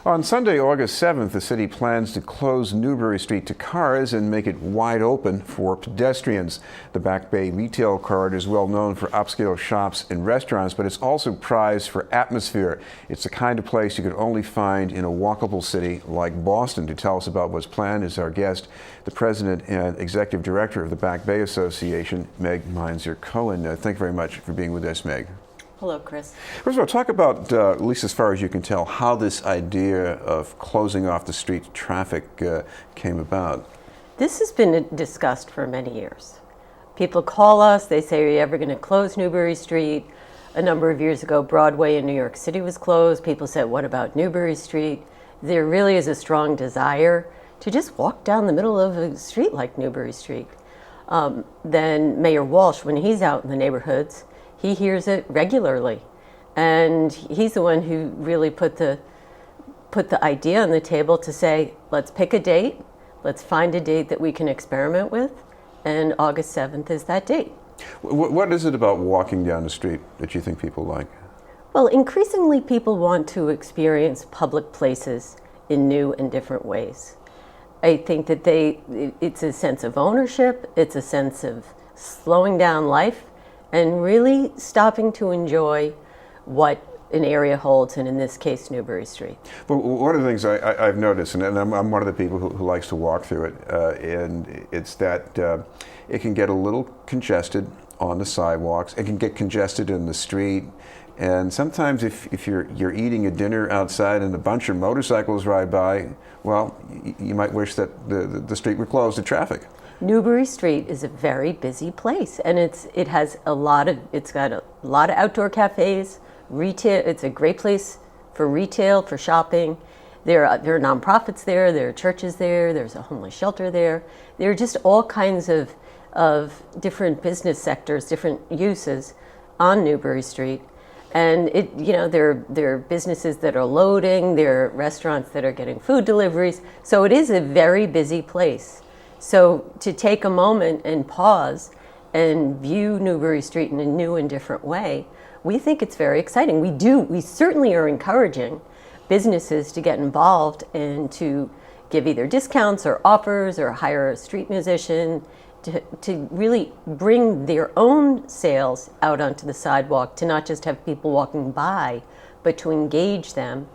On Sunday, August 7th, the city plans to close Newbury Street to cars and make it wide open for pedestrians. The Back Bay retail corridor is well known for upscale shops and restaurants, but it's also prized for atmosphere. It's the kind of place you could only find in a walkable city like Boston. To tell us about what's planned is our guest, the president and executive director of the Back Bay Association, Meg Mainzer-Cohen. Thank you very much for being with us, Meg. Hello, Chris. First of all, talk about, at least as far as you can tell, how this idea of closing off the street to traffic came about. This has been discussed for many years. People call us, they say, are you ever going to close Newbury Street? A number of years ago, Broadway in New York City was closed. People said, what about Newbury Street? There really is a strong desire to just walk down the middle of a street like Newbury Street. Then Mayor Walsh, when he's out in the neighborhoods, he hears it regularly, and he's the one who really put the idea on the table to say, let's pick a date, let's find a date that we can experiment with, and August 7th is that date. What is it about walking down the street that you think people like? Well, increasingly people want to experience public places in new and different ways. I think that it's a sense of ownership, it's a sense of slowing down life, and really stopping to enjoy what an area holds, and in this case, Newbury Street. Well, one of the things I've noticed, and I'm one of the people who likes to walk through it, and it's that it can get a little congested on the sidewalks, it can get congested in the street, and sometimes if you're eating a dinner outside and a bunch of motorcycles ride by, well, you might wish that the street were closed to traffic. Newbury Street is a very busy place, and it's got a lot of outdoor cafes, retail. It's a great place for retail, for shopping. There are nonprofits there, there are churches there, there's a homeless shelter there. There are just all kinds of different business sectors, different uses on Newbury Street. And there are businesses that are loading, there are restaurants that are getting food deliveries. So it is a very busy place. So to take a moment and pause and view Newbury Street in a new and different way, we think it's very exciting. We certainly are encouraging businesses to get involved and to give either discounts or offers or hire a street musician to really bring their own sales out onto the sidewalk, to not just have people walking by, but to engage them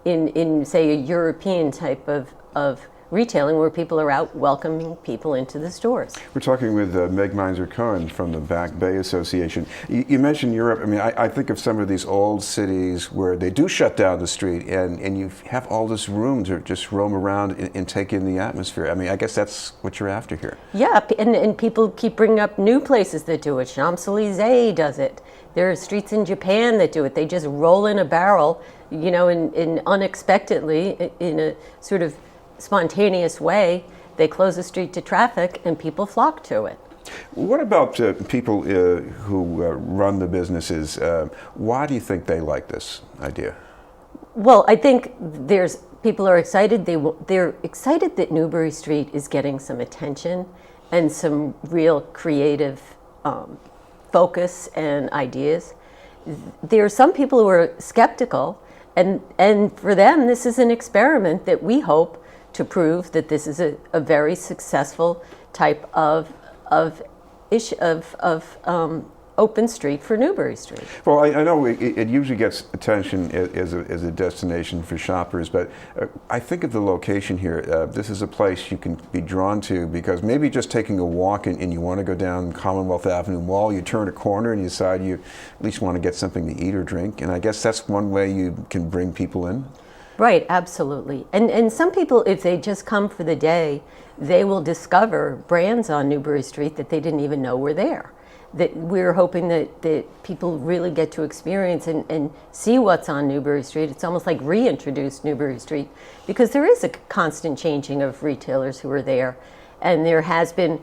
in say, a European type of retailing where people are out welcoming people into the stores. We're talking with Meg Mainzer-Cohen from the Back Bay Association. You mentioned Europe. I mean, I think of some of these old cities where they do shut down the street and you have all this room to just roam around and take in the atmosphere. I mean, I guess that's what you're after here. Yeah, and people keep bringing up new places that do it. Champs-Élysées does it. There are streets in Japan that do it. They just roll in a barrel, in unexpectedly, in a sort of spontaneous way, they close the street to traffic and people flock to it. What about people who run the businesses? Why do you think they like this idea? Well, I think people are excited. They're excited that Newbury Street is getting some attention and some real creative focus and ideas. There are some people who are skeptical, and for them, this is an experiment that we hope to prove that this is a very successful type of open street for Newbury Street. Well, I know it usually gets attention as a destination for shoppers, but I think of the location here. This is a place you can be drawn to because maybe just taking a walk and you want to go down Commonwealth Avenue Mall, you turn a corner and you decide you at least want to get something to eat or drink, and I guess that's one way you can bring people in. Right, absolutely. And some people, if they just come for the day, they will discover brands on Newbury Street that they didn't even know were there. That we're hoping that people really get to experience and see what's on Newbury Street. It's almost like reintroduce Newbury Street because there is a constant changing of retailers who are there. And there has been,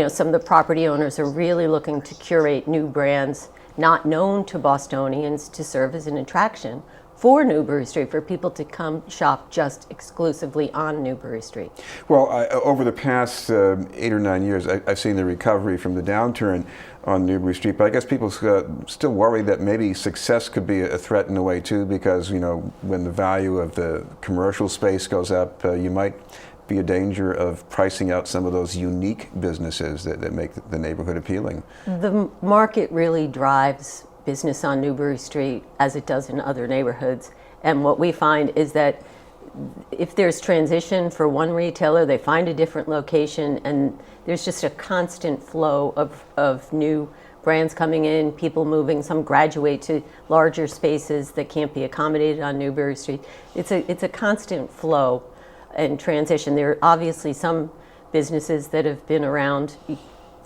some of the property owners are really looking to curate new brands not known to Bostonians to serve as an attraction for Newbury Street, for people to come shop just exclusively on Newbury Street. Well, over the past 8 or 9 years, I've seen the recovery from the downturn on Newbury Street, but I guess people still worry that maybe success could be a threat in a way too, because when the value of the commercial space goes up, you might be a danger of pricing out some of those unique businesses that make the neighborhood appealing. The market really drives business on Newbury Street as it does in other neighborhoods. And what we find is that if there's transition for one retailer, they find a different location, and there's just a constant flow of new brands coming in, people moving, some graduate to larger spaces that can't be accommodated on Newbury Street. It's a constant flow and transition. There are obviously some businesses that have been around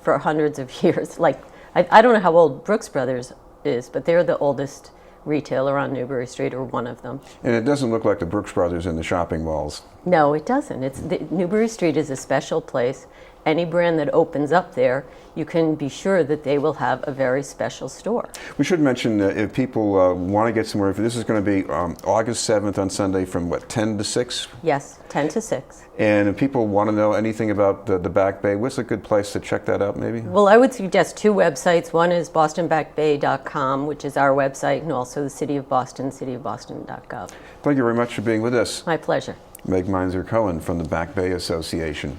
for hundreds of years. Like, I don't know how old Brooks Brothers is, but they're the oldest retailer on Newbury Street, or one of them. And it doesn't look like the Brooks Brothers in the shopping malls. No, it doesn't. Newbury Street is a special place. Any brand that opens up there, you can be sure that they will have a very special store. We should mention if people want to get some more info, this is going to be August 7th on Sunday from 10 to 6? Yes, 10 to 6. And if people want to know anything about the Back Bay, what's a good place to check that out maybe? Well, I would suggest two websites. One is bostonbackbay.com, which is our website, and also the City of Boston, cityofboston.gov. Thank you very much for being with us. My pleasure. Meg Mainzer-Cohen from the Back Bay Association.